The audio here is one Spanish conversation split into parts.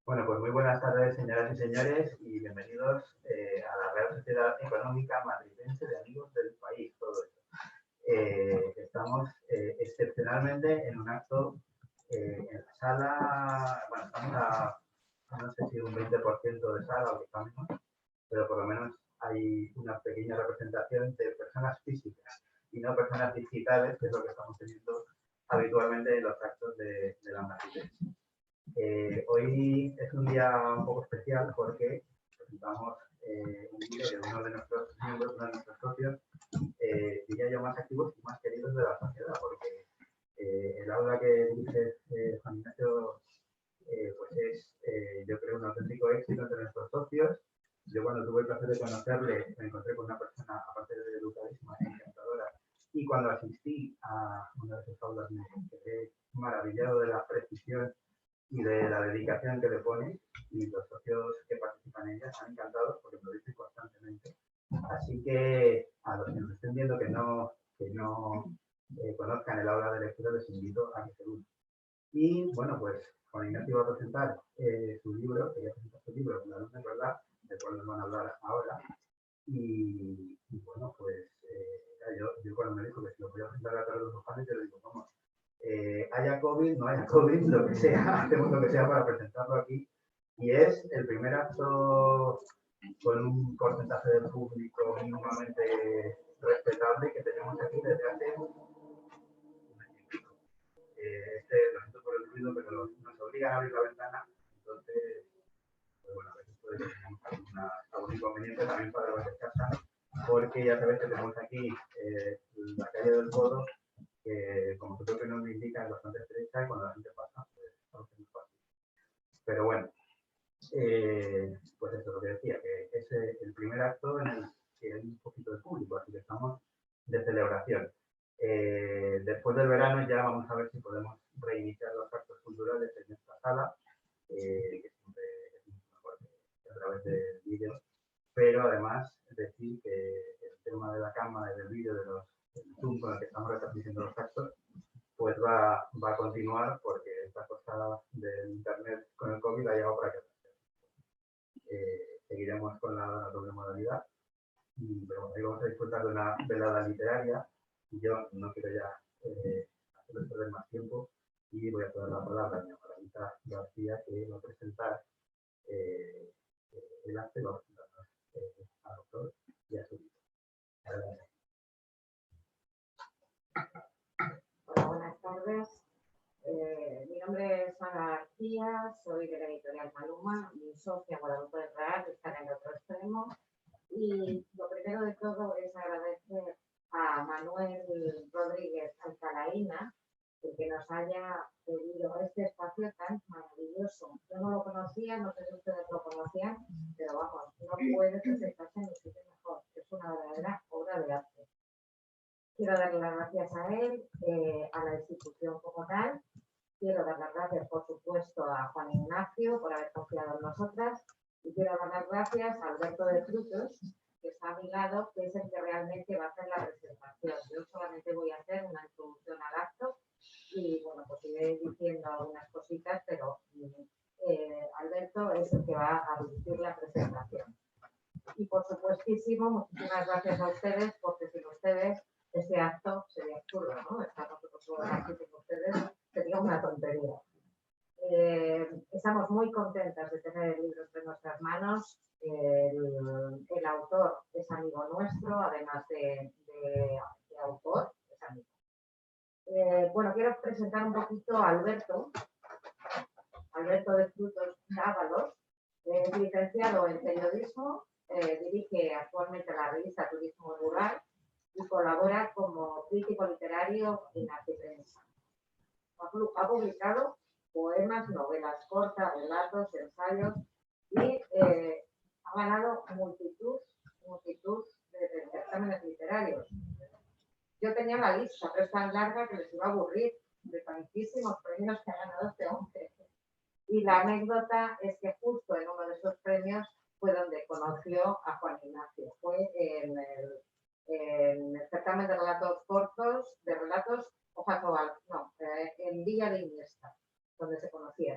Bueno, pues muy buenas tardes, señoras y señores, y bienvenidos a la Real Sociedad Económica Madrilense de Amigos del País, todo esto. Estamos excepcionalmente en un acto en la sala, bueno, estamos a no sé si un 20% de sala o quizá menos, pero por lo menos hay una pequeña representación de personas físicas y no personas digitales, que es lo que estamos teniendo habitualmente en los actos de la Madrilense. Hoy es un día un poco especial porque presentamos un vídeo de uno de nuestros miembros, uno de nuestros socios, diría yo, más activos y más queridos de la sociedad, porque el aula que dirige Juan Ignacio pues es, yo creo, un auténtico éxito entre nuestros socios. Yo cuando tuve el placer de conocerle me encontré con una persona, aparte de educadísima e encantadora, y cuando asistí a una de sus aulas me quedé maravillado de la precisión y de la dedicación que le pone, y los socios que participan en ella están encantados porque me lo dicen constantemente. Así que a los que nos estén viendo que no conozcan el aula de lectura, les invito a que se unan. Y bueno, pues Juan Ignacio va a presentar su libro, que ya presenta su libro, La luz de verdad, del cual nos van a hablar ahora. Y bueno, pues yo cuando me dijo que si lo podía presentar a través de los fans, yo le digo, vamos, haya COVID, no haya COVID, lo que sea, hacemos lo que sea para presentarlo aquí. Y es el primer acto con un porcentaje del público mínimamente respetable que tenemos aquí desde hace lo siento por el ruido, pero nos obligan a abrir la ventana, entonces, pues bueno, a veces puede que tengamos algún inconveniente también para los de casa, porque ya sabéis que tenemos aquí la calle del Codo, que como su propio nombre indica es bastante estrecha y cuando la gente pasa, pues no es muy fácil. Pero bueno, pues eso es lo que decía, que es el primer acto en el que hay un poquito de público, así que estamos de celebración. Después del verano ya vamos a ver si podemos reiniciar los actos culturales en esta sala, que siempre es mucho mejor que a través del vídeo, pero además decir que el tema de la cámara y del vídeo, del Zoom con el que estamos retransmitiendo los actos, pues va a continuar porque esta cosa del internet con el COVID ha llegado para quedarse. Seguiremos con la doble modalidad, pero bueno, ahí vamos a disfrutar de una velada literaria. Y yo no quiero ya hacerles perder más tiempo y voy a dar la palabra a mi Margarita García, que va a presentar el acto y va a presentarnos al autor y a su libro. Adelante. Hola, buenas tardes. Mi nombre es Ana García, soy de la editorial Maluma, mi socia Guadalupe Real está en el otro extremo. Y lo primero de todo es agradecer a Manuel Rodríguez Alcalaína el que nos haya pedido este espacio tan maravilloso. Yo no lo conocía, no sé si ustedes lo conocían, pero vamos, no puede presentarse en un sitio mejor. Es una verdadera obra de arte. Quiero darle las gracias a él, a la institución como tal. Quiero dar las gracias, por supuesto, a Juan Ignacio por haber confiado en nosotras. Y quiero dar las gracias a Alberto de Frutos, que está a mi lado, que es el que realmente va a hacer la presentación. Yo solamente voy a hacer una introducción al acto y, bueno, pues iré diciendo algunas cositas, pero Alberto es el que va a dirigir la presentación. Y, por supuestísimo, muchísimas gracias a ustedes, porque sin ustedes este acto sería absurdo, ¿no? Estar nosotros todos aquí sin ustedes sería una tontería. Estamos muy contentas de tener el libro entre nuestras manos. El autor es amigo nuestro, además de autor, es amigo. Bueno, quiero presentar un poquito a Alberto de Frutos Dávalos. Es licenciado en periodismo, dirige actualmente la revista Turismo Rural y colabora como crítico literario en Arte y Prensa. Ha publicado poemas, novelas cortas, relatos, ensayos y ha ganado multitud de certámenes literarios. Yo tenía la lista, pero es tan larga que les iba a aburrir de tantísimos premios que ha ganado este hombre. Y la anécdota es que justo en uno de esos premios fue donde conoció a Juan Ignacio. Fue en el certamen de relatos cortos, de relatos hojas oval, no, en Villa de Iniesta, donde se conocieron.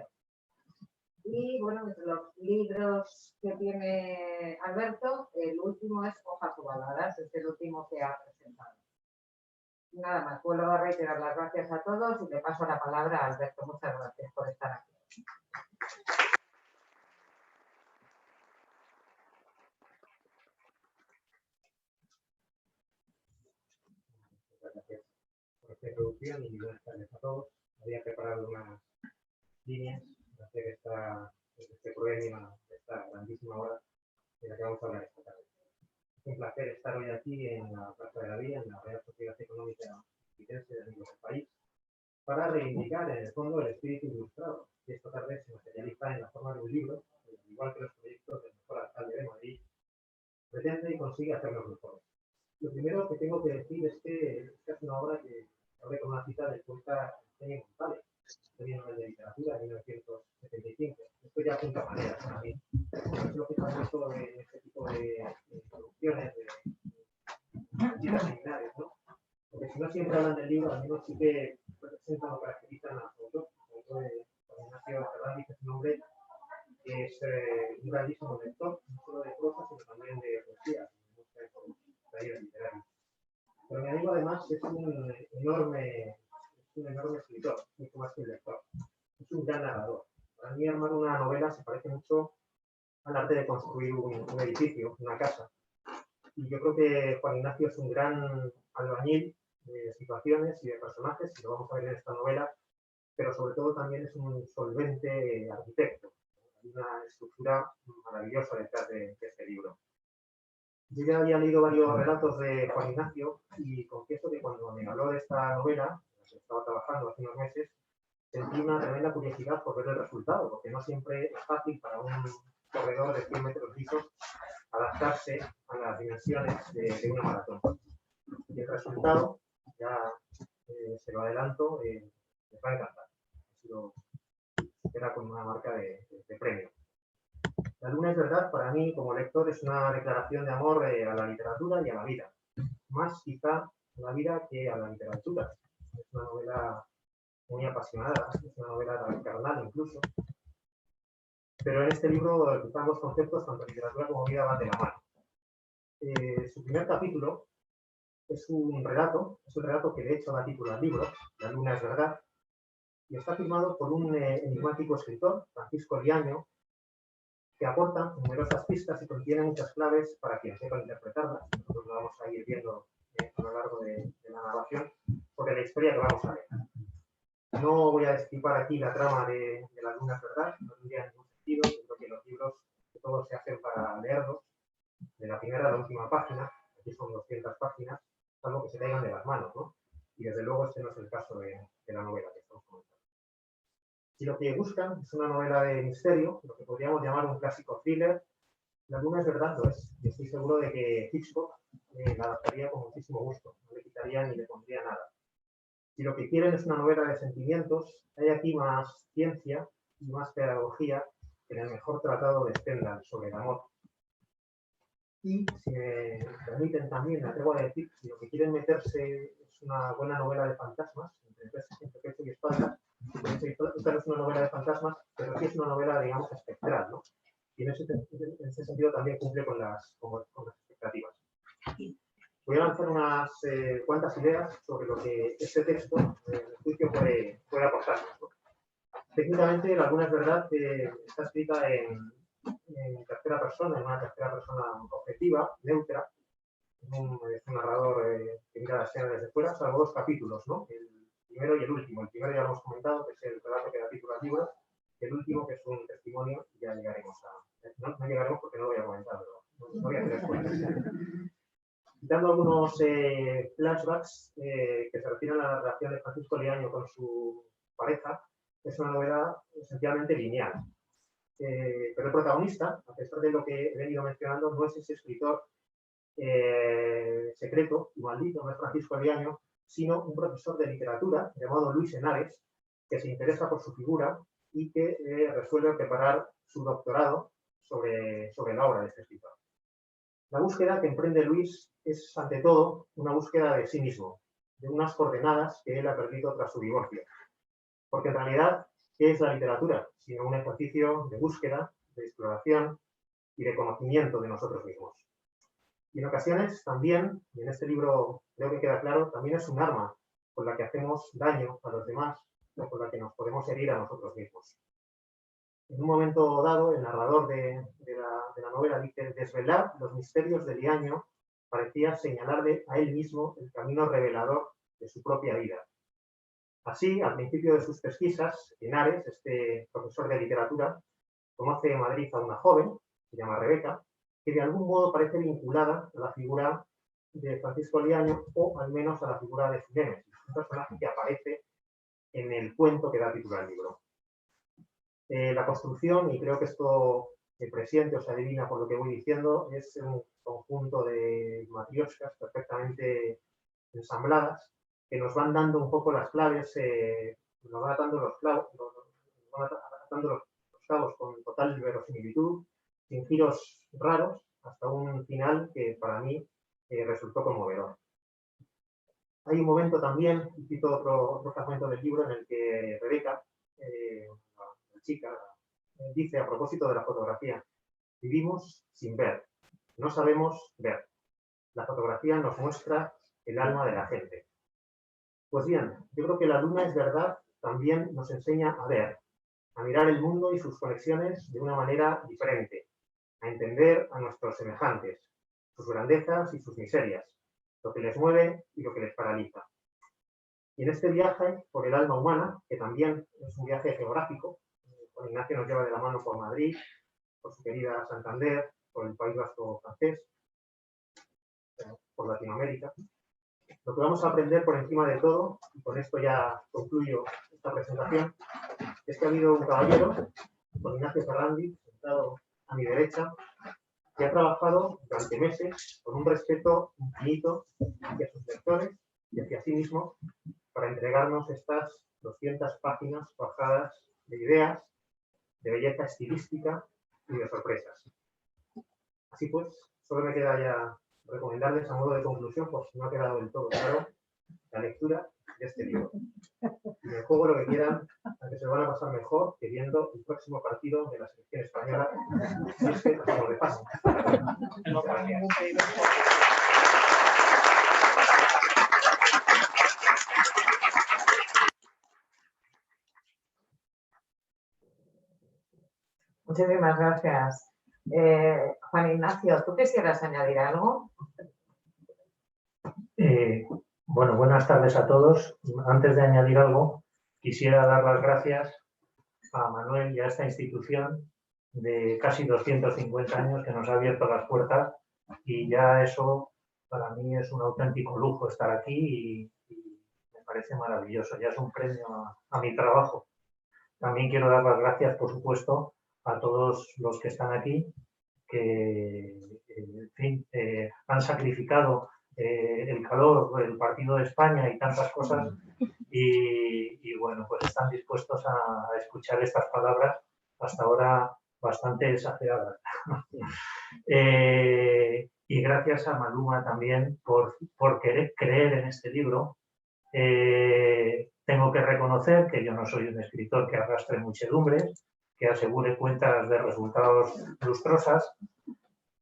hablarás, es el último que ha presentado. Nada más, vuelvo a reiterar las gracias a todos y le paso la palabra a Alberto. Muchas gracias por estar aquí. Muchas gracias por esta introducción y buenas tardes a todos. Había preparado unas líneas para hacer este premio, esta grandísima obra de la que vamos a hablar esta tarde. Es un placer estar hoy aquí en la Plaza de la Villa, en la Real Sociedad Económica Madribense de Amigos del País, para reivindicar en el fondo el espíritu ilustrado, que esta tarde se materializa en la forma de un libro, igual que los proyectos del mejor alcalde de Madrid, pretende y consigue hacerlos mejores. Lo primero que tengo que decir es que esta es una obra que abre con una cita del poeta Eugenio González, Premio Nobel de Literatura de 1975. Esto ya apunta maneras para mí. No se lo mucho en este tipo de introducciones, de citas seminarios, ¿no? Porque si no siempre hablan del libro, al menos sí que representan o caracterizan al autor. Juan Ignacio Fernández es un hombre que es un grandísimo lector, no solo de prosa, sino también de poesía, literario. Pero mi amigo además es un enorme escritor, mucho más que un lector. Es un gran narrador. Para mí armar una novela se parece mucho al arte de construir un edificio, una casa. Y yo creo que Juan Ignacio es un gran albañil de situaciones y de personajes, y lo vamos a ver en esta novela, pero sobre todo también es un solvente arquitecto. Hay una estructura maravillosa detrás de este libro. Yo ya había leído varios relatos de Juan Ignacio y confieso que cuando me habló de esta novela, en la que estaba trabajando hace unos meses, sentí una tremenda curiosidad por ver el resultado, porque no siempre es fácil para un corredor de 100 metros lisos adaptarse a las dimensiones de una maratón. Y el resultado, ya se lo adelanto, les va a encantar. Era con una marca de premio. La luna es verdad, para mí, como lector, es una declaración de amor a la literatura y a la vida. Más quizá a la vida que a la literatura. Es una novela muy apasionada, es una novela carnal incluso. Pero en este libro quizá ambos conceptos, tanto literatura como vida, van de la mano. Su primer capítulo es un relato que de hecho da título al libro, La luna es verdad, y está firmado por un enigmático escritor, Francisco Liaño, que aporta numerosas pistas y contiene muchas claves para quien sepa interpretarlas. Nosotros lo vamos a ir viendo a lo largo de la narración sobre la historia que vamos a ver. No voy a destripar aquí la trama de La luna es verdad, no tendría ningún sentido. Yo creo que los libros que todos se hacen para leerlos, de la primera a la última página, aquí son 200 páginas, salvo que se caigan de las manos, ¿no? Y desde luego este no es el caso de la novela que estamos comentando. Si lo que buscan es una novela de misterio, lo que podríamos llamar un clásico thriller, La luna es verdad lo es. Y estoy seguro de que Hitchcock la adaptaría con muchísimo gusto, no le quitaría ni le pondría nada. Si lo que quieren es una novela de sentimientos, hay aquí más ciencia y más pedagogía que en el mejor tratado de Stendhal sobre el amor. Y si me permiten también, me atrevo a decir, si lo que quieren meterse es una buena novela de fantasmas, entre pecho y espalda, esta no es una novela de fantasmas, pero sí es una novela, digamos, espectral, ¿no? Y en ese sentido también cumple con las expectativas. Voy a lanzar unas cuantas ideas sobre lo que este texto, en el juicio, puede aportarnos, ¿no? Técnicamente, La luna es verdad que está escrita en tercera persona, en una tercera persona objetiva, neutra. Es un narrador que mira la escena desde fuera, salvo dos capítulos, ¿no? El primero y el último. El primero ya lo hemos comentado, que es el relato que da título al libro, y el último, que es un testimonio, y ya llegaremos a... No llegaremos porque no lo voy a comentar, pero no voy a hacer spoilers. Dando algunos flashbacks que se refieren a la relación de Francisco Liaño con su pareja, es una novela esencialmente lineal. Pero el protagonista, a pesar de lo que he venido mencionando, no es ese escritor secreto y maldito, no es Francisco Liaño, sino un profesor de literatura llamado Luis Henares, que se interesa por su figura y que resuelve preparar su doctorado sobre la obra de este escritor. La búsqueda que emprende Luis es, ante todo, una búsqueda de sí mismo, de unas coordenadas que él ha perdido tras su divorcio. Porque en realidad, ¿qué es la literatura? Sino un ejercicio de búsqueda, de exploración y de conocimiento de nosotros mismos. Y en ocasiones también, y en este libro creo que queda claro, también es un arma con la que hacemos daño a los demás o con la que nos podemos herir a nosotros mismos. En un momento dado, el narrador de la novela dice: desvelar los misterios de Liaño parecía señalarle a él mismo el camino revelador de su propia vida. Así, al principio de sus pesquisas, Henares, este profesor de literatura, conoce en Madrid a una joven, se llama Rebeca, que de algún modo parece vinculada a la figura de Francisco Liaño, o al menos a la figura de su némesis, un personaje que aparece en el cuento que da título al libro. La construcción, y creo que esto se presiente o se adivina por lo que voy diciendo, es un conjunto de matrioshkas perfectamente ensambladas que nos van dando un poco las claves, nos van atando los cabos con total verosimilitud, sin giros raros, hasta un final que para mí resultó conmovedor. Hay un momento también, y cito otro fragmento del libro, en el que Rebeca, la chica, dice a propósito de la fotografía: vivimos sin ver, no sabemos ver. La fotografía nos muestra el alma de la gente. Pues bien, yo creo que La luna es verdad también nos enseña a ver, a mirar el mundo y sus conexiones de una manera diferente, a entender a nuestros semejantes, sus grandezas y sus miserias, lo que les mueve y lo que les paraliza. Y en este viaje por el alma humana, que también es un viaje geográfico, Juan Ignacio nos lleva de la mano por Madrid, por su querida Santander, por el País Vasco francés, por Latinoamérica. Lo que vamos a aprender por encima de todo, y con esto ya concluyo esta presentación, es que ha habido un caballero, Juan Ignacio Ferrandi, sentado a mi derecha, que ha trabajado durante meses con un respeto infinito hacia sus lectores y hacia sí mismo para entregarnos estas 200 páginas forjadas de ideas, de belleza estilística y de sorpresas. Así pues, solo me queda ya recomendarles a modo de conclusión, por si no ha quedado del todo claro, la lectura de este libro. Y me juego lo que quieran, a que se van a pasar mejor que viendo el próximo partido de la selección española, si es que pasamos de paso. Muchísimas gracias. Juan Ignacio, ¿tú quisieras añadir algo? Bueno, buenas tardes a todos. Antes de añadir algo, quisiera dar las gracias a Manuel y a esta institución de casi 250 años que nos ha abierto las puertas, y ya eso para mí es un auténtico lujo estar aquí y me parece maravilloso. Ya es un premio a mi trabajo. También quiero dar las gracias, por supuesto, a todos los que están aquí, que en fin, han sacrificado el calor, el partido de España y tantas cosas, y bueno, pues están dispuestos a escuchar estas palabras, hasta ahora bastante exageradas. Y gracias a Maluma también por creer en este libro. Tengo que reconocer que yo no soy un escritor que arrastre muchedumbres, que asegure cuentas de resultados lustrosas,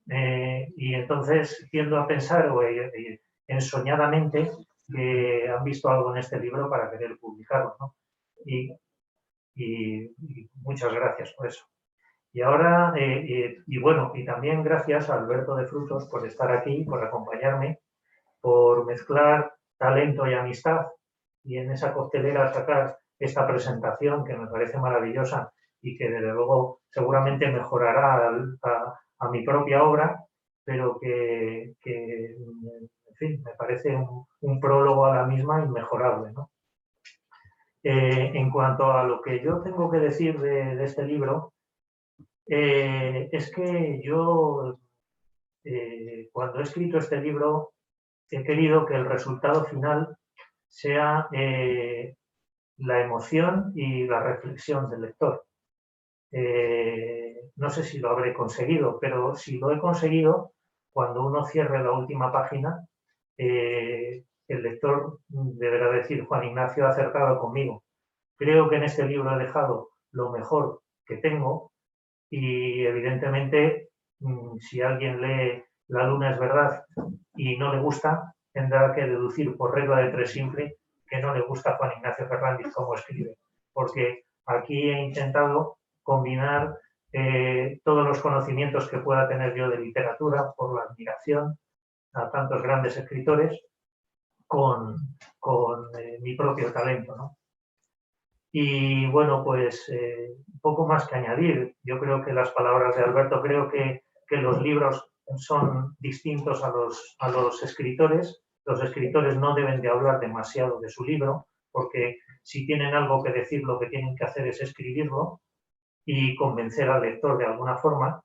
y entonces tiendo a pensar ensoñadamente que han visto algo en este libro para querer publicarlo, ¿no? Y muchas gracias por eso. Y ahora, bueno, y también gracias a Alberto de Frutos por estar aquí, por acompañarme, por mezclar talento y amistad, y en esa coctelera sacar esta presentación que me parece maravillosa y que desde luego seguramente mejorará a mi propia obra, pero que en fin, me parece un prólogo a la misma inmejorable, ¿no? En cuanto a lo que yo tengo que decir de este libro, es que yo, cuando he escrito este libro, he querido que el resultado final sea la emoción y la reflexión del lector. No sé si lo habré conseguido, pero si lo he conseguido, cuando uno cierre la última página, el lector deberá decir: Juan Ignacio ha acertado conmigo. Creo que en este libro he dejado lo mejor que tengo, y evidentemente si alguien lee La luna es verdad y no le gusta, tendrá que deducir por regla de tres simple que no le gusta a Juan Ignacio Fernández como escribe, porque aquí he intentado combinar todos los conocimientos que pueda tener yo de literatura por la admiración a tantos grandes escritores con mi propio talento, ¿no? Y bueno, pues poco más que añadir. Yo creo que las palabras de Alberto, creo que los libros son distintos a los escritores. Los escritores no deben de hablar demasiado de su libro, porque si tienen algo que decir, lo que tienen que hacer es escribirlo y convencer al lector de alguna forma.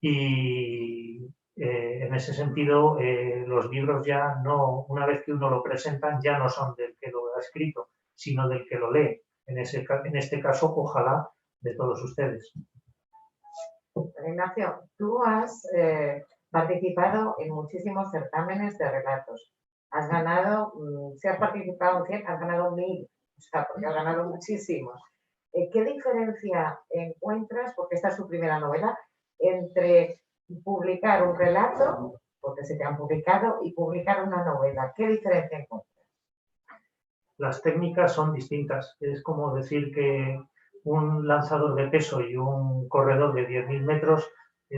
Y en ese sentido, los libros ya no, una vez que uno lo presenta, ya no son del que lo ha escrito, sino del que lo lee. En este caso, ojalá, de todos ustedes. Ignacio, tú has participado en muchísimos certámenes de relatos. Has ganado, si has participado en 100, has ganado 1000, o sea, porque has ganado muchísimos. ¿Qué diferencia encuentras, porque esta es su primera novela, entre publicar un relato, porque se te han publicado, y publicar una novela? ¿Qué diferencia encuentras? Las técnicas son distintas. Es como decir que un lanzador de peso y un corredor de 10.000 metros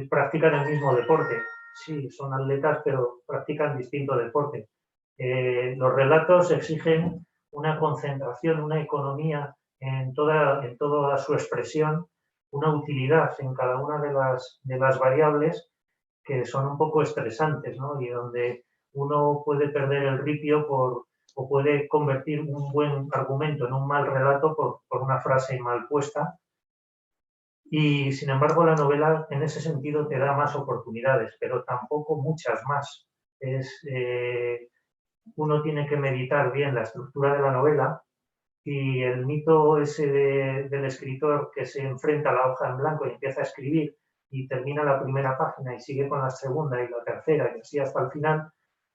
practican el mismo deporte. Sí, son atletas, pero practican distinto deporte. Los relatos exigen una concentración, una economía en toda su expresión, una utilidad en cada una de las variables que son un poco estresantes, ¿no? Y donde uno puede perder el ripio o puede convertir un buen argumento en un mal relato por una frase mal puesta. Y sin embargo la novela en ese sentido te da más oportunidades, pero tampoco muchas más. Uno tiene que meditar bien la estructura de la novela y el mito ese del escritor que se enfrenta a la hoja en blanco y empieza a escribir y termina la primera página y sigue con la segunda y la tercera y así hasta el final,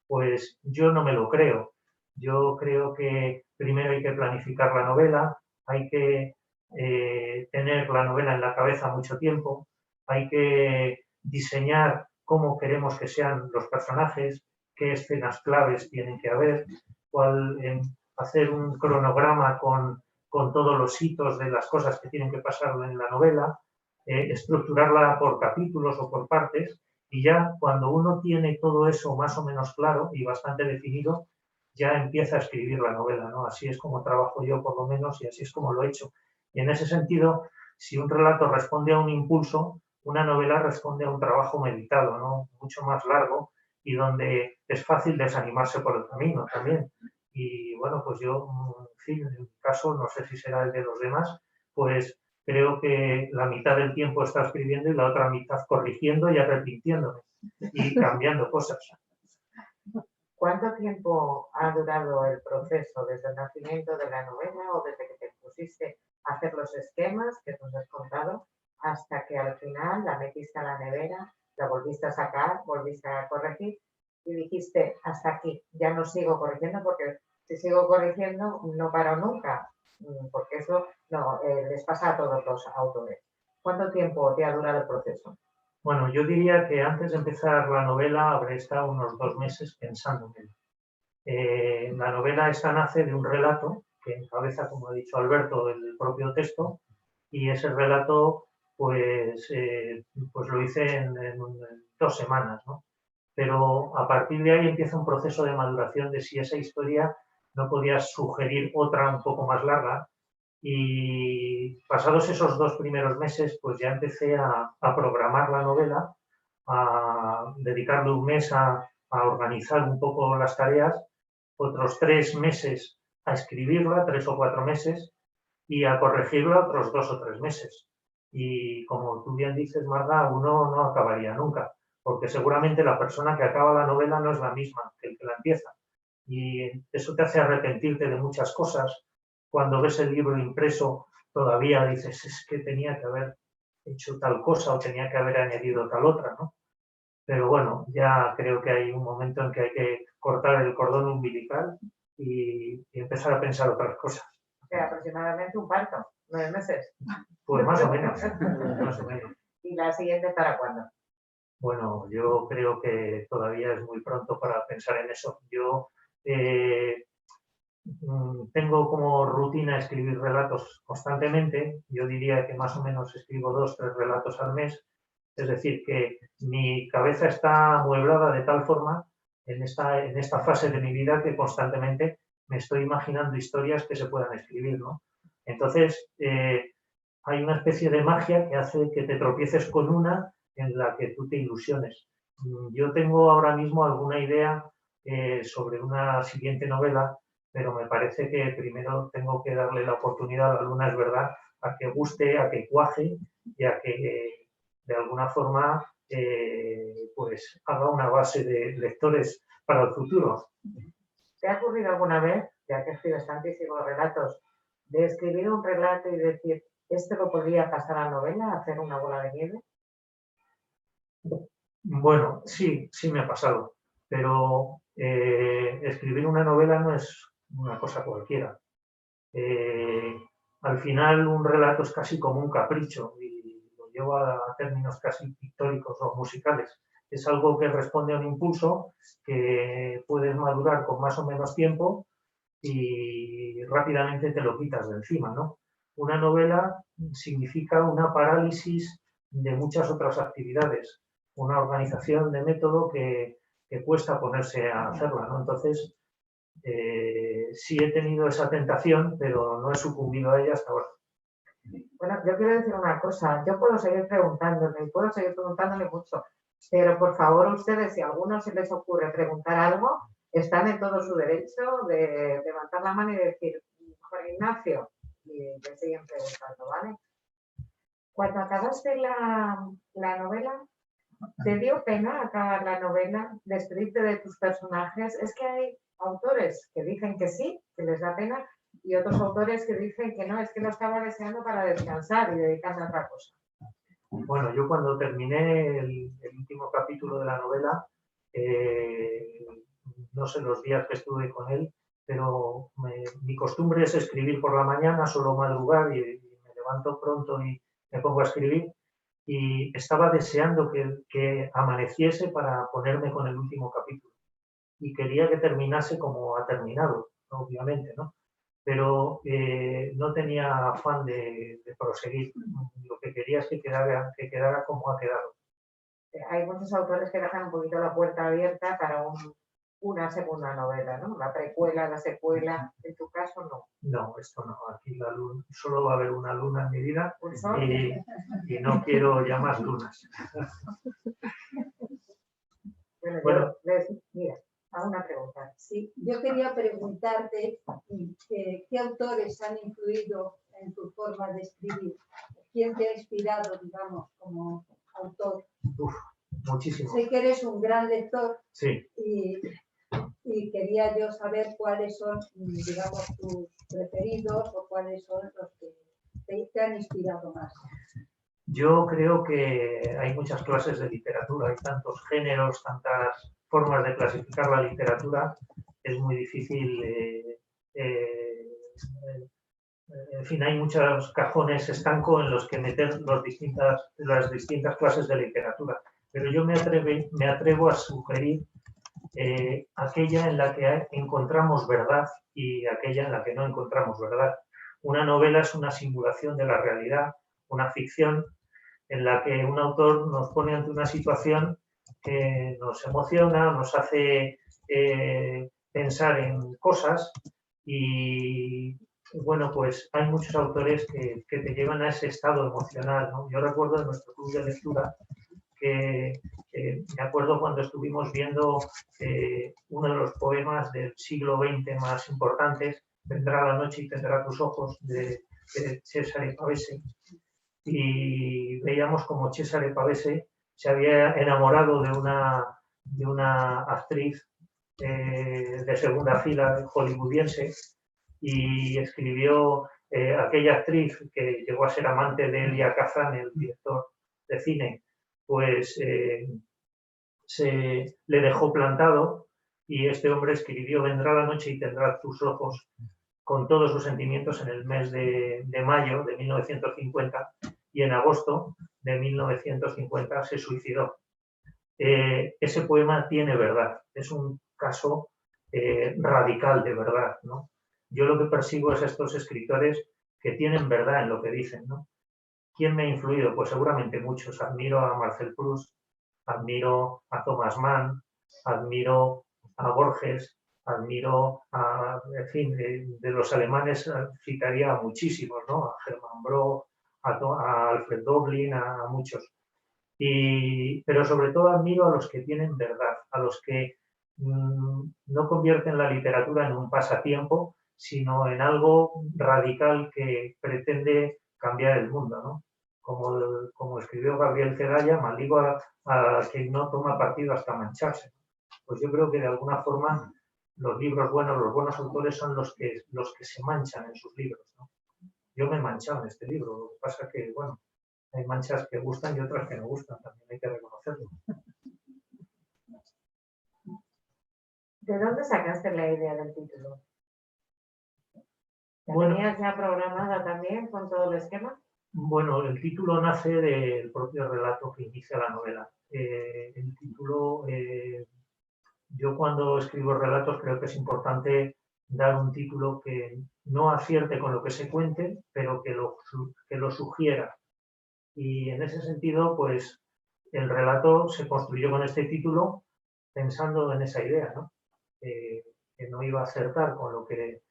pues yo no me lo creo. Yo creo que primero hay que planificar la novela, hay que tener la novela en la cabeza mucho tiempo, hay que diseñar cómo queremos que sean los personajes, qué escenas claves tienen que haber, hacer un cronograma con todos los hitos de las cosas que tienen que pasar en la novela, estructurarla por capítulos o por partes, y ya cuando uno tiene todo eso más o menos claro y bastante definido, ya empieza a escribir la novela, ¿no? Así es como trabajo yo, por lo menos, y así es como lo he hecho. Y en ese sentido, si un relato responde a un impulso, una novela responde a un trabajo meditado, ¿no? Mucho más largo y donde es fácil desanimarse por el camino también. Y bueno, pues yo, en fin, en mi caso, no sé si será el de los demás, pues creo que la mitad del tiempo está escribiendo y la otra mitad corrigiendo y arrepintiéndome y cambiando cosas. ¿Cuánto tiempo ha durado el proceso desde el nacimiento de la novela o desde que te pusiste a hacer los esquemas que nos has contado hasta que al final la metiste a la nevera, la volviste a sacar, volviste a corregir y dijiste hasta aquí, ya no sigo corrigiendo porque si sigo corrigiendo no paro nunca, porque eso no, les pasa a todos los autores? ¿Cuánto tiempo te ha durado el proceso? Bueno, yo diría que antes de empezar la novela habré estado unos 2 meses pensando en ella. La novela esta nace de un relato que encabeza, como ha dicho Alberto, el propio texto, y ese relato pues lo hice en 2 semanas, ¿no? Pero a partir de ahí empieza un proceso de maduración de si esa historia no podía sugerir otra un poco más larga. Y pasados esos 2 primeros meses, pues ya empecé a programar la novela, a dedicarle un mes a organizar un poco las tareas, otros 3 meses a escribirla, 3 o 4 meses, y a corregirla otros 2 o 3 meses. Y como tú bien dices, Marga, uno no acabaría nunca, porque seguramente la persona que acaba la novela no es la misma que el que la empieza. Y eso te hace arrepentirte de muchas cosas. Cuando ves el libro impreso, todavía dices, es que tenía que haber hecho tal cosa o tenía que haber añadido tal otra, ¿no? Pero bueno, ya creo que hay un momento en que hay que cortar el cordón umbilical y empezar a pensar otras cosas. O sea, aproximadamente un parto, 9 meses. Pues más o menos, más o menos. ¿Y la siguiente para cuándo? Bueno, yo creo que todavía es muy pronto para pensar en eso. Yo tengo como rutina escribir relatos constantemente. Yo diría que más o menos escribo 2 o 3 relatos al mes. Es decir, que mi cabeza está amueblada de tal forma en esta fase de mi vida que constantemente me estoy imaginando historias que se puedan escribir, ¿no? Entonces, hay una especie de magia que hace que te tropieces con una en la que tú te ilusiones. Yo tengo ahora mismo alguna idea sobre una siguiente novela, pero me parece que primero tengo que darle la oportunidad a La luna es verdad, a que guste, a que cuaje y a que de alguna forma pues haga una base de lectores para el futuro. ¿Te ha ocurrido alguna vez, ya que escribes tantísimos relatos, de escribir un relato y decir, esto lo podría pasar a novela, hacer una bola de nieve? Bueno, sí me ha pasado, pero escribir una novela no es una cosa cualquiera. Al final un relato es casi como un capricho y lo llevo a términos casi pictóricos o musicales. Es algo que responde a un impulso que puedes madurar con más o menos tiempo y rápidamente te lo quitas de encima, ¿no? Una novela significa una parálisis de muchas otras actividades, una organización de método que cuesta ponerse a hacerla, ¿no? Entonces, sí he tenido esa tentación, pero no he sucumbido a ella hasta ahora. Bueno, yo quiero decir una cosa, yo puedo seguir preguntándole y puedo seguir preguntándole mucho, pero por favor ustedes, si a alguno se les ocurre preguntar algo, están en todo su derecho de levantar la mano y decir, Juan Ignacio, y te siguen preguntando, ¿vale? Cuando acabaste la novela, ¿te dio pena acabar la novela, despedirte de tus personajes? Es que hay autores que dicen que sí, que les da pena, y otros autores que dicen que no, es que lo estaba deseando para descansar y dedicarme a otra cosa. Bueno, yo cuando terminé el último capítulo de la novela, no sé los días que estuve con él, pero mi costumbre es escribir por la mañana, solo madrugar y me levanto pronto y me pongo a escribir. Y estaba deseando que amaneciese para ponerme con el último capítulo. Y quería que terminase como ha terminado, obviamente, ¿no? Pero no tenía afán de proseguir. Lo que quería es que quedara como ha quedado. Hay muchos autores que dejan un poquito la puerta abierta para una segunda novela, ¿no? La precuela, la secuela, en tu caso no. No, esto no. Aquí la luna, solo va a haber una luna en mi vida y no quiero ya más lunas. Bueno, mira, hago una pregunta. Sí, yo quería preguntarte qué autores han influido en tu forma de escribir. ¿Quién te ha inspirado, digamos, como autor? Muchísimo. Sé que eres un gran lector. Sí. Y quería yo saber cuáles son, digamos, tus preferidos o cuáles son los que te han inspirado más. Yo creo que hay muchas clases de literatura, hay tantos géneros, tantas formas de clasificar la literatura, es muy difícil. En fin, hay muchos cajones estanco en los que meter las distintas clases de literatura. Pero yo me atrevo a sugerir aquella en la que encontramos verdad y aquella en la que no encontramos verdad. Una novela es una simulación de la realidad, una ficción en la que un autor nos pone ante una situación que nos emociona, nos hace pensar en cosas y bueno, pues hay muchos autores que te llevan a ese estado emocional, ¿no? Yo recuerdo en nuestro club de lectura que me acuerdo cuando estuvimos viendo uno de los poemas del siglo XX más importantes, Vendrá la noche y tendrá tus ojos, de Cesare Pavese. Y veíamos como Cesare Pavese se había enamorado de una actriz de segunda fila hollywoodiense y escribió aquella actriz que llegó a ser amante de Elia Kazan, el director de cine, pues le dejó plantado y este hombre escribió Vendrá la noche y tendrá tus ojos con todos sus sentimientos en el mes de mayo de 1950 y en agosto de 1950 se suicidó. ese poema tiene verdad, es un caso radical de verdad, ¿no? Yo lo que persigo es estos escritores que tienen verdad en lo que dicen, ¿no? ¿Quién me ha influido? Pues seguramente muchos. Admiro a Marcel Proust, admiro a Thomas Mann, admiro a Borges, admiro a, en fin, de los alemanes citaría a muchísimos, ¿no? A Hermann Broch, a Alfred Döblin, a muchos. Pero sobre todo admiro a los que tienen verdad, a los que no convierten la literatura en un pasatiempo, sino en algo radical que pretende cambiar el mundo, ¿no? Como escribió Gabriel Celaya, maldigo a quien no toma partido hasta mancharse. Pues yo creo que de alguna forma los libros buenos, los buenos autores son los que se manchan en sus libros, ¿no? Yo me he manchado en este libro, lo que pasa es que, bueno, hay manchas que gustan y otras que no gustan, también hay que reconocerlo. ¿De dónde sacaste la idea del título? ¿La Bueno, tenías ya programada también con todo el esquema? Bueno, el título nace del propio relato que inicia la novela. El título, yo cuando escribo relatos creo que es importante dar un título que no acierte con lo que se cuente, pero que lo sugiera. Y en ese sentido, pues el relato se construyó con este título pensando en esa idea, ¿no? Que no iba a acertar con lo que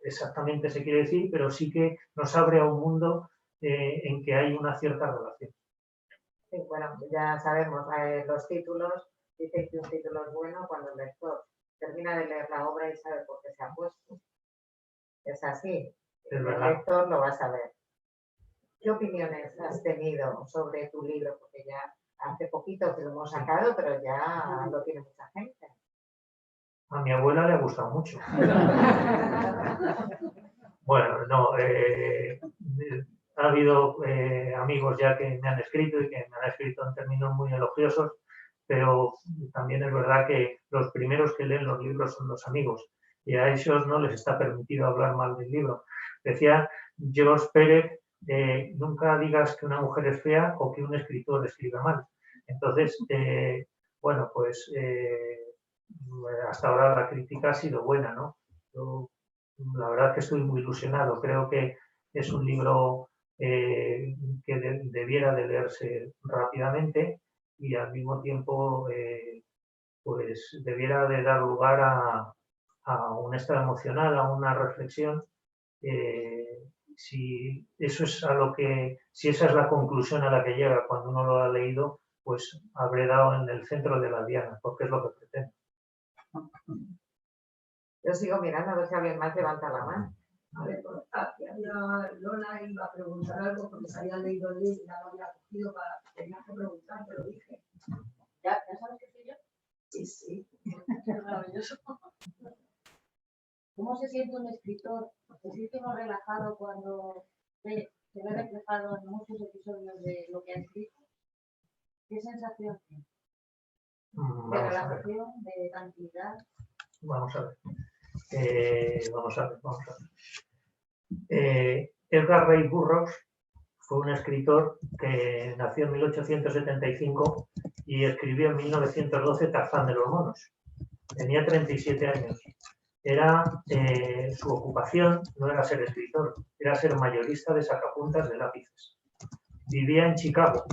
exactamente se quiere decir, pero sí que nos abre a un mundo en que hay una cierta relación. Sí, bueno, ya sabemos, los títulos, dicen que un título es bueno cuando el lector termina de leer la obra y sabe por qué se ha puesto. Es así, el lector lo va a saber. ¿Qué opiniones has tenido sobre tu libro? Porque ya hace poquito que lo hemos sacado, pero ya lo tiene mucha gente. A mi abuela le ha gustado mucho. Bueno, no, ha habido amigos ya que me han escrito y que me han escrito en términos muy elogiosos, pero también es verdad que los primeros que leen los libros son los amigos y a ellos no les está permitido hablar mal del libro. Decía George Pérez, nunca digas que una mujer es fea o que un escritor escribe mal. Entonces, bueno, pues hasta ahora la crítica ha sido buena, ¿no? Yo, la verdad que estoy muy ilusionado. Creo que es un libro que debiera de leerse rápidamente y al mismo tiempo pues debiera de dar lugar a un estado emocional, a una reflexión. Si esa es la conclusión a la que llega cuando uno lo ha leído, pues habré dado en el centro de la diana, porque es lo que pretendo. Yo sigo mirando a ver si alguien más levanta la mano. A ver, Lola iba a preguntar algo porque se había leído el libro y ya lo había cogido para tener que preguntar, te lo dije. ¿Ya sabes qué soy yo? Sí, sí. Es maravilloso. ¿Cómo se siente un escritor? ¿Se siente uno relajado cuando se ve reflejado en muchos episodios de lo que ha escrito? ¿Qué sensación tiene? ¿De relajación, de tranquilidad? Vamos a ver. Edgar Rice Burroughs fue un escritor que nació en 1875 y escribió en 1912 Tarzán de los monos. Tenía 37 años. Su ocupación no era ser escritor, era ser mayorista de sacapuntas de lápices. Vivía en Chicago,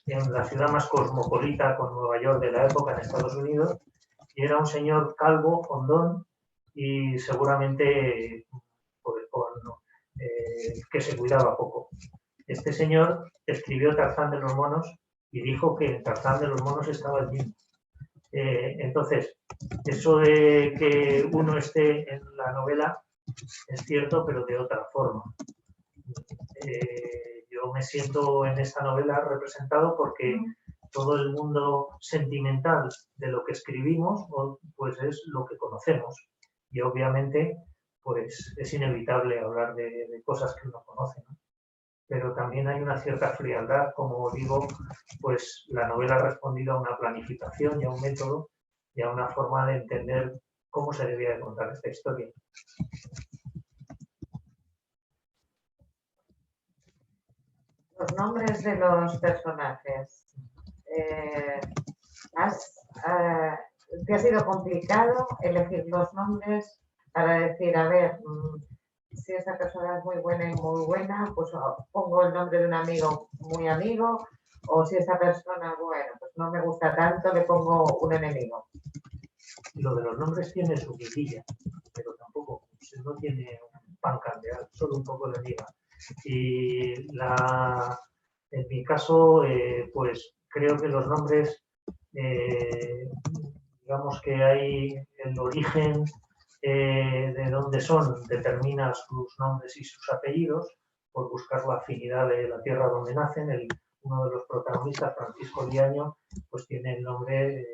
en la ciudad más cosmopolita con Nueva York de la época en Estados Unidos, y era un señor calvo, hondón y seguramente que se cuidaba poco. Este señor escribió Tarzán de los monos y dijo que en Tarzán de los monos estaba el mismo. Entonces, eso de que uno esté en la novela es cierto, pero de otra forma. Yo me siento en esta novela representado porque todo el mundo sentimental de lo que escribimos pues es lo que conocemos y obviamente pues es inevitable hablar de cosas que uno conoce, ¿no? Pero también hay una cierta frialdad, como digo, pues la novela ha respondido a una planificación y a un método y a una forma de entender cómo se debía de contar esta historia. Los nombres de los personajes, ¿te ha sido complicado elegir los nombres para decir, a ver, si esta persona es muy buena, pues pongo el nombre de un amigo muy amigo, o si esta persona, bueno, pues no me gusta tanto, le pongo un enemigo? Lo de los nombres tiene su vidilla, pero tampoco, no tiene un pan candeal, solo un poco de miga. Y en mi caso, pues creo que los nombres, digamos que hay el origen de dónde son, determina sus nombres y sus apellidos, por buscar la afinidad de la tierra donde nacen. Uno de los protagonistas, Francisco Liaño, pues tiene el nombre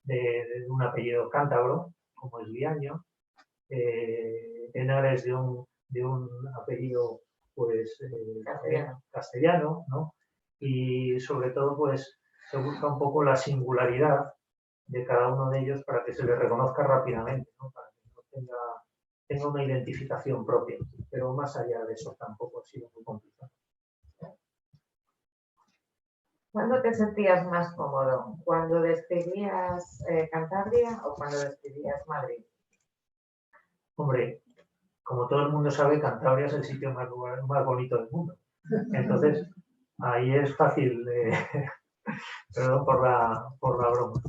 de un apellido cántabro, como es Liaño. Henares de un apellido pues castellano, ¿no? Y sobre todo pues se busca un poco la singularidad de cada uno de ellos para que se les reconozca rápidamente, ¿no? Para que no tenga una identificación propia, pero más allá de eso tampoco ha sido muy complicado. ¿Cuándo te sentías más cómodo? ¿Cuando describías Cantabria o cuando describías Madrid? Hombre, como todo el mundo sabe, Cantabria es el sitio más bonito del mundo. Entonces, ahí es fácil, perdón por la broma.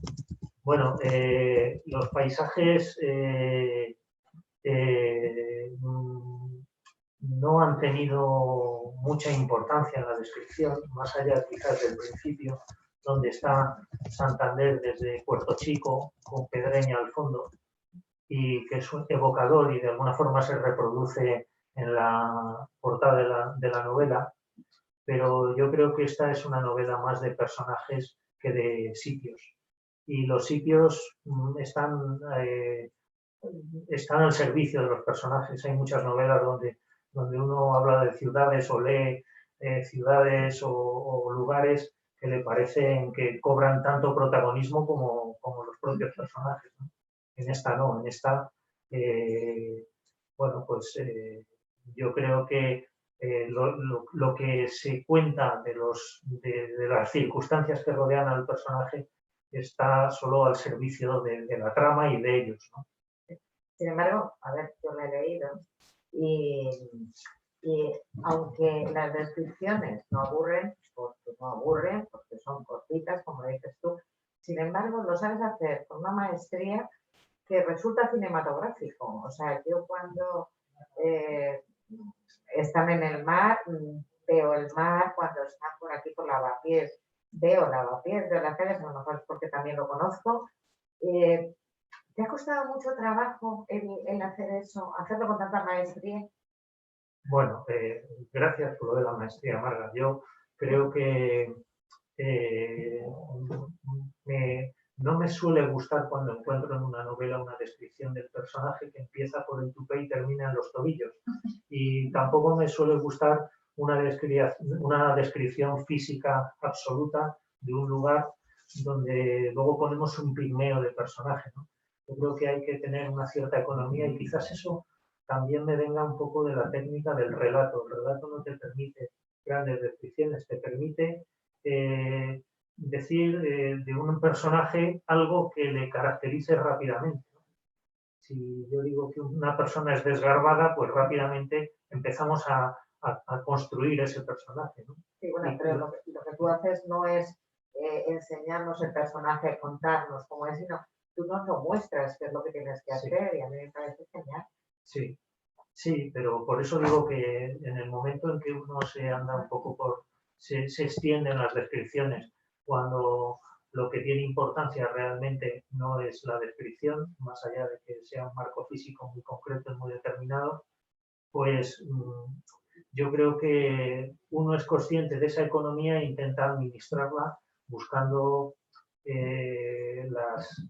Bueno, los paisajes no han tenido mucha importancia en la descripción, más allá quizás del principio, donde está Santander desde Puerto Chico, con Pedreña al fondo, y que es un evocador y de alguna forma se reproduce en la portada de la novela, pero yo creo que esta es una novela más de personajes que de sitios. Y los sitios están al servicio de los personajes. Hay muchas novelas donde uno habla de ciudades o lee ciudades o lugares que le parecen que cobran tanto protagonismo como los propios personajes, ¿no? En esta no, en esta, bueno, pues yo creo que lo que se cuenta de las circunstancias que rodean al personaje está solo al servicio de la trama y de ellos, ¿no? Sin embargo, a ver, yo lo he leído y aunque las descripciones no aburren porque son cortitas, como dices tú, sin embargo lo sabes hacer con una maestría que resulta cinematográfico. O sea, yo cuando están en el mar, veo el mar, cuando están por aquí por Lavapiés, veo Lavapiés, veo las calles, a lo mejor es porque también lo conozco. ¿Te ha costado mucho trabajo el hacer eso, hacerlo con tanta maestría? Bueno, gracias por lo de la maestría, Marga. Yo creo que no me suele gustar cuando encuentro en una novela una descripción del personaje que empieza por el tupé y termina en los tobillos. Y tampoco me suele gustar una descripción física absoluta de un lugar donde luego ponemos un pigmeo de personaje, ¿no? Yo creo que hay que tener una cierta economía y quizás eso también me venga un poco de la técnica del relato. El relato no te permite grandes descripciones, te permite decir de un personaje algo que le caracterice rápidamente, ¿no? Si yo digo que una persona es desgarbada, pues rápidamente empezamos a construir ese personaje, ¿no? Sí, bueno, pero lo que tú haces no es enseñarnos el personaje, contarnos cómo es, sino tú nos lo muestras qué es lo que tienes que hacer, sí. Y a mí me parece genial. Sí, sí, pero por eso digo que en el momento en que uno se anda un poco se extienden las descripciones, cuando lo que tiene importancia realmente no es la descripción, más allá de que sea un marco físico muy concreto y muy determinado, pues yo creo que uno es consciente de esa economía e intenta administrarla buscando las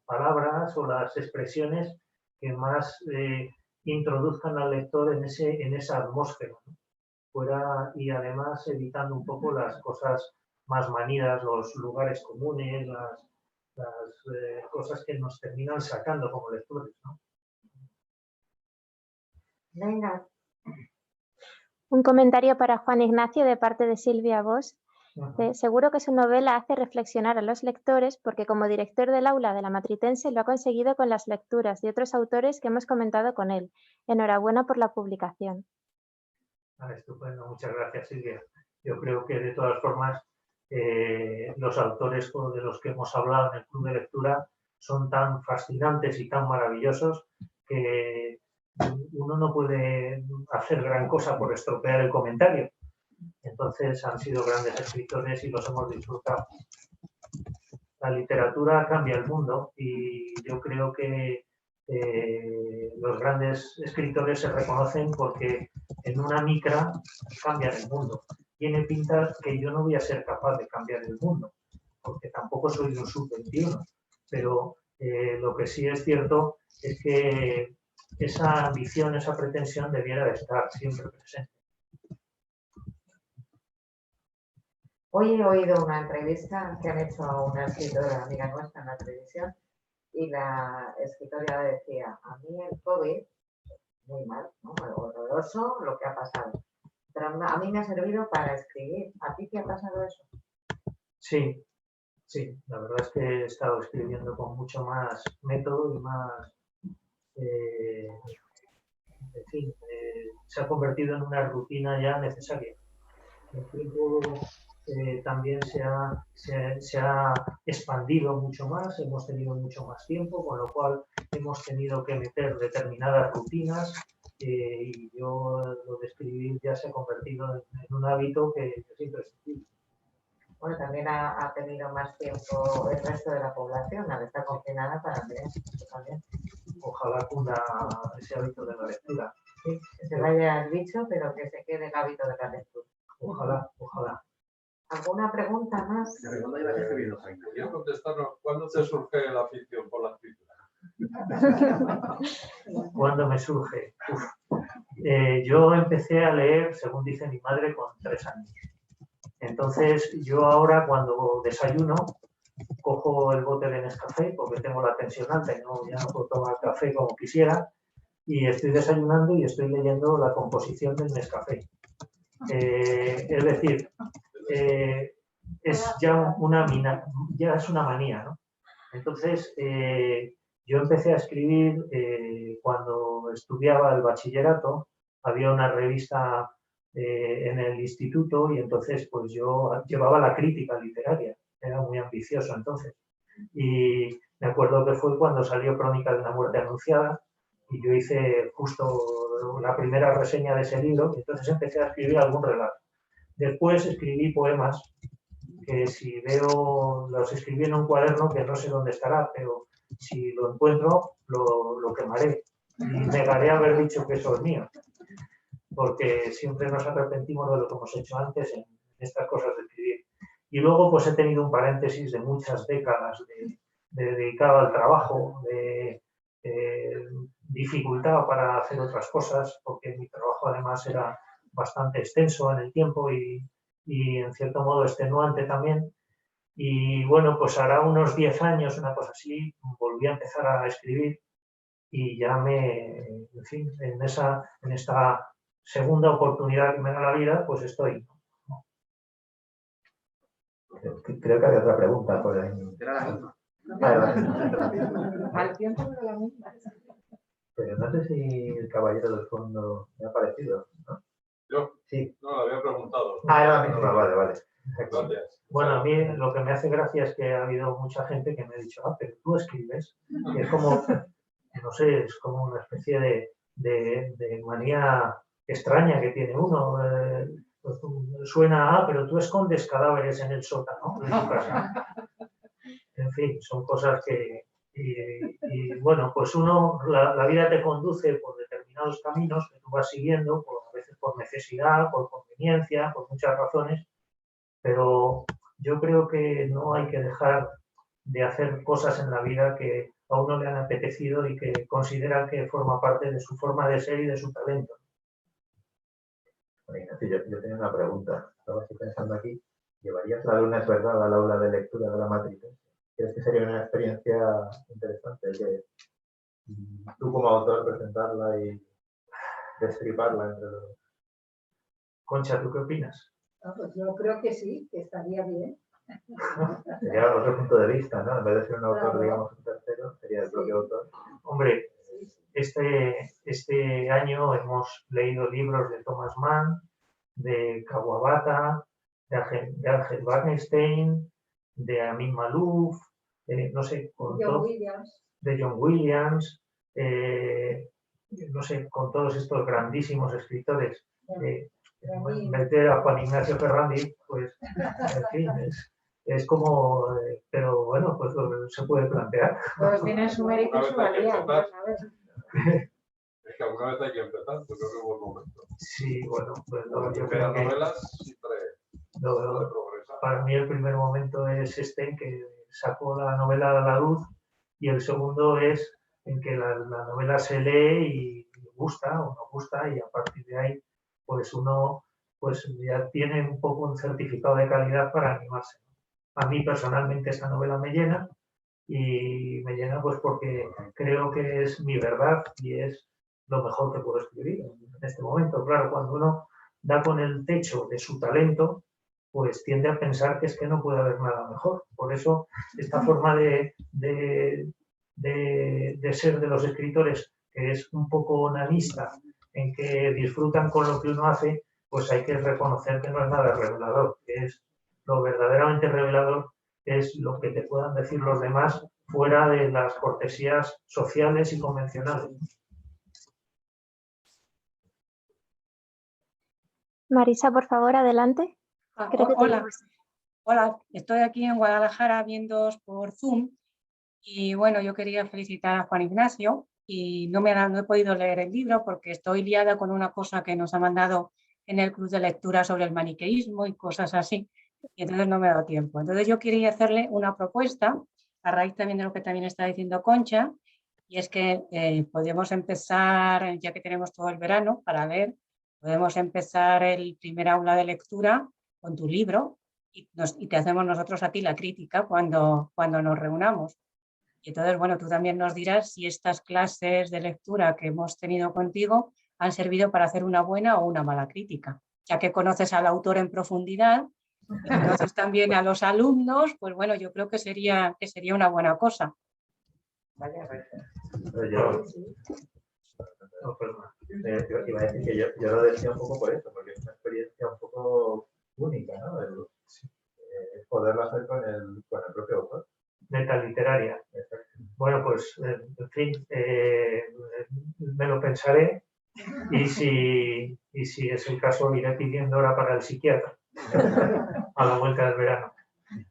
palabras o las expresiones que más introduzcan al lector en esa atmósfera, ¿no? Y además evitando un poco las cosas más manidas, los lugares comunes, las cosas que nos terminan sacando como lectores, ¿no? Venga. Un comentario para Juan Ignacio de parte de Silvia Bosch. Seguro que su novela hace reflexionar a los lectores porque como director del aula de la Matritense lo ha conseguido con las lecturas de otros autores que hemos comentado con él. Enhorabuena por la publicación. Estupendo, muchas gracias, Silvia. Yo creo que de todas formas los autores de los que hemos hablado en el Club de Lectura son tan fascinantes y tan maravillosos que uno no puede hacer gran cosa por estropear el comentario. Entonces han sido grandes escritores y los hemos disfrutado. La literatura cambia el mundo y yo creo que los grandes escritores se reconocen porque en una micra cambian el mundo. Tiene pinta que yo no voy a ser capaz de cambiar el mundo, porque tampoco soy un sub-21, pero lo que sí es cierto es que esa ambición, esa pretensión debiera de estar siempre presente. Hoy he oído una entrevista que han hecho a una escritora amiga nuestra en la televisión y la escritora decía, a mí el COVID, muy mal, ¿no? Horroroso lo que ha pasado, pero a mí me ha servido para escribir. ¿A ti te ha pasado eso? Sí, sí, la verdad es que he estado escribiendo con mucho más método y más, en fin, se ha convertido en una rutina ya necesaria. El tiempo también se ha expandido mucho más, hemos tenido mucho más tiempo, con lo cual hemos tenido que meter determinadas rutinas y yo lo de escribir ya se ha convertido en un hábito que es imprescindible. Bueno, también ha tenido más tiempo el resto de la población, al estar confinada también. Ojalá cunda ese hábito de la lectura. Sí, que se vaya el bicho, pero que se quede el hábito de la lectura. Ojalá, ojalá. ¿Alguna pregunta más? Quiero contestarnos, ¿cuándo te surge la afición por la escritura? ¿Cuándo me surge? Yo empecé a leer, según dice mi madre, con 3 años. Entonces, yo ahora cuando desayuno, cojo el bote de Nescafé, porque tengo la tensión alta y ya no puedo tomar café como quisiera, y estoy desayunando y estoy leyendo la composición del Nescafé. Es decir, es ya es una manía, ¿no? Entonces, yo empecé a escribir cuando estudiaba el bachillerato, había una revista en el instituto y entonces pues yo llevaba la crítica literaria, era muy ambicioso entonces. Y me acuerdo que fue cuando salió Crónica de una muerte anunciada y yo hice justo la primera reseña de ese libro y entonces empecé a escribir algún relato. Después escribí poemas que si veo, los escribí en un cuaderno que no sé dónde estará, pero si lo encuentro lo quemaré y negaré haber dicho que eso es mío, porque siempre nos arrepentimos de lo que hemos hecho antes en estas cosas de escribir. Y luego pues he tenido un paréntesis de muchas décadas dedicado al trabajo, de dificultad para hacer otras cosas, porque mi trabajo además era bastante extenso en el tiempo y en cierto modo extenuante también. Y bueno, pues hará unos 10 años, una cosa así, volví a empezar a escribir y ya en fin, en esta segunda oportunidad que me da la vida, pues estoy. Creo que había otra pregunta por ahí. Era la misma. Al tiempo de la misma. Pero no sé si el caballero del fondo me ha parecido, ¿no? ¿Yo? Sí. No, lo había preguntado. Era la misma, vale. Gracias. Bueno, a mí lo que me hace gracia es que ha habido mucha gente que me ha dicho, pero tú escribes. Y es como, no sé, es como una especie de manía extraña que tiene uno. Pues suena, pero tú escondes cadáveres en el sótano de tu casa. En fin, son cosas que... Y bueno, pues la vida te conduce por determinados caminos que tú vas siguiendo, a veces por necesidad, por conveniencia, por muchas razones, pero yo creo que no hay que dejar de hacer cosas en la vida que a uno le han apetecido y que considera que forma parte de su forma de ser y de su talento. Bueno, Ignacio, yo tenía una pregunta. Estaba así pensando aquí. ¿Llevarías la luna es verdad al aula de lectura de la Matritense? ¿Crees que sería una experiencia interesante que tú como autor presentarla y destriparla entre los... Concha, ¿tú qué opinas? Pues yo creo que sí, que estaría bien. Sería otro punto de vista, ¿no? En vez de ser un autor, Claro. digamos, un tercero, sería el propio autor. Hombre, Sí, sí. este año hemos leído libros de Thomas Mann, de Kawabata, de Ángel Bernstein, de Amin Malouf, no sé, John Williams. de John Williams, no sé, con todos estos grandísimos escritores. Meter a Juan Ignacio Ferrandi, pues, en fin, es como, pero bueno, pues se puede plantear. Pues tiene su mérito y su valía, ya sabes. Es que alguna vez hay que empezar, pues creo que es un buen momento. Sí, bueno, pues yo Porque creo las que novelas siempre puede progresar. para mí el primer momento es este, que sacó la novela a la luz, y el segundo es en que la novela se lee y gusta o no gusta, y a partir de ahí pues uno pues ya tiene un poco un certificado de calidad para animarse. A mí personalmente esta novela me llena, y me llena pues porque creo que es mi verdad y es lo mejor que puedo escribir en este momento. Claro, cuando uno da con el techo de su talento, pues tiende a pensar que es que no puede haber nada mejor. Por eso esta forma de ser de los escritores, que es un poco onanista, en que disfrutan con lo que uno hace, pues hay que reconocer que no es nada revelador, que es lo verdaderamente revelador es lo que te puedan decir los demás fuera de las cortesías sociales y convencionales. Marisa, por favor, adelante. Creo que Hola, hola, estoy aquí en Guadalajara viéndoos por Zoom y bueno, yo quería felicitar a Juan Ignacio y no he podido leer el libro porque estoy liada con una cosa que nos ha mandado en el club de lectura sobre el maniqueísmo y cosas así, y entonces no me ha dado tiempo. Entonces yo quería hacerle una propuesta a raíz también de lo que también está diciendo Concha, y es que podemos empezar, ya que tenemos todo el verano para leer, podemos empezar el primer aula de lectura con tu libro y te hacemos nosotros a ti la crítica cuando nos reunamos. Y entonces, bueno, tú también nos dirás si estas clases de lectura que hemos tenido contigo han servido para hacer una buena o una mala crítica. Ya que conoces al autor en profundidad y conoces también a los alumnos, pues bueno, yo creo que sería una buena cosa. Yo iba a decir que yo lo decía un poco por eso, porque es una experiencia un poco única, ¿no? El poderlo hacer con el propio autor. Metaliteraria. Bueno, pues, en fin, me lo pensaré, y si es el caso iré pidiendo hora para el psiquiatra a la vuelta del verano.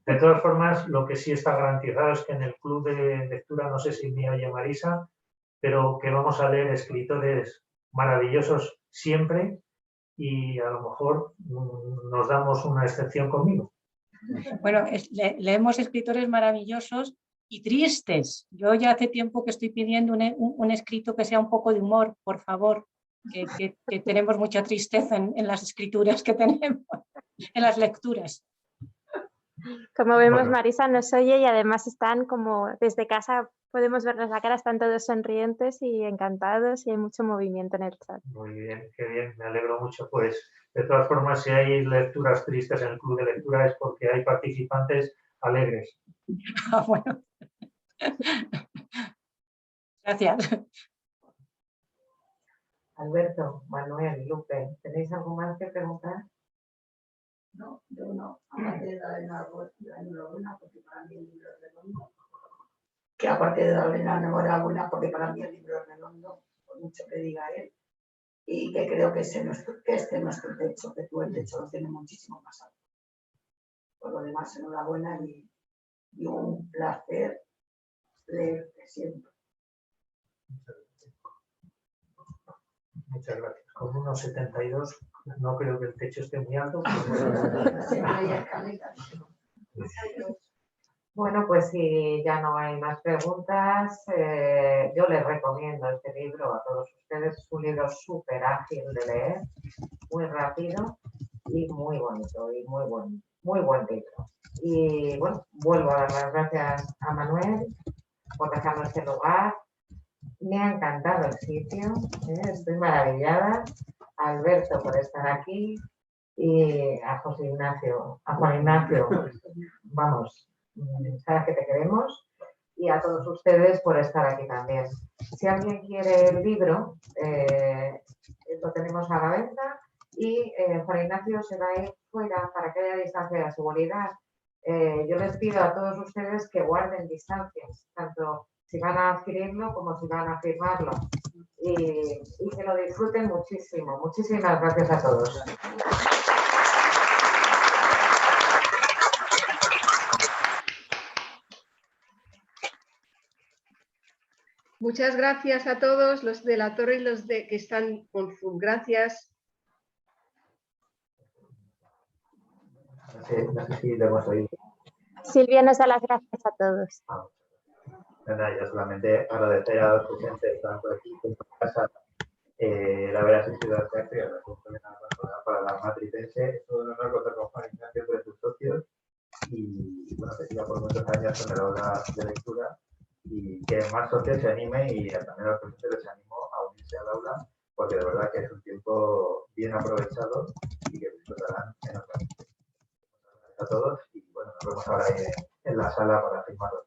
De todas formas, lo que sí está garantizado es que en el club de lectura, no sé si me oye Marisa, pero que vamos a leer escritores maravillosos siempre, y a lo mejor nos damos una excepción conmigo. Bueno, leemos escritores maravillosos y tristes. Yo ya hace tiempo que estoy pidiendo un escrito que sea un poco de humor, por favor, que tenemos mucha tristeza en las escrituras que tenemos, en las lecturas. Como vemos, Bueno. Marisa nos oye y además están como desde casa, podemos verles la cara, están todos sonrientes y encantados y hay mucho movimiento en el chat. Muy bien, qué bien, me alegro mucho. Pues, de todas formas, si hay lecturas tristes en el club de lectura es porque hay participantes alegres. Ah, bueno. Gracias. Alberto, Manuel, Lupe, ¿tenéis algo más que preguntar? No, yo no. Aparte de darle la enhorabuena, porque para mí el libro es redondo. Que aparte de darle la enhorabuena, porque para mí el libro es redondo, por mucho que diga él, y que creo que este es nuestro techo, que tú el techo lo tienes muchísimo más alto. Por lo demás, enhorabuena y un placer leerte siempre. Muchas gracias. Con 1,72 no creo que el techo esté muy alto. Siempre hay escaleras. Bueno, pues si ya no hay más preguntas, yo les recomiendo este libro a todos ustedes. Es un libro súper ágil de leer, muy rápido y muy bonito y muy buen libro. Y bueno, vuelvo a dar las gracias a Manuel por dejarnos este lugar. Me ha encantado el sitio, estoy maravillada. Alberto por estar aquí. y a José Ignacio, a Juan Ignacio, vamos, sabes que te queremos, y a todos ustedes por estar aquí también. Si alguien quiere el libro, lo tenemos a la venta y Juan Ignacio se va a ir fuera para que haya distancia de seguridad. Yo les pido a todos ustedes que guarden distancias, tanto si van a adquirirlo como si van a firmarlo, y que lo disfruten muchísimo. Muchísimas gracias a todos. Muchas gracias a todos, los de la torre y los que están con Zoom. Gracias. No sé si lo hemos oído. Silvia nos da las gracias a todos. Nada, yo solamente agradecer a los presentes que están por aquí, en casa, el haber asistido al teatro y a la para la matritense. Es un honor contar con Juan Ignacio entre sus socios y bueno, que siga por muchos años con el aula de lectura y que más socios se animen y también a los presentes les animo a unirse al aula porque de verdad que es un tiempo bien aprovechado y que disfrutarán enormemente. Gracias a todos y bueno, nos vemos ahora en la sala para firmarlo.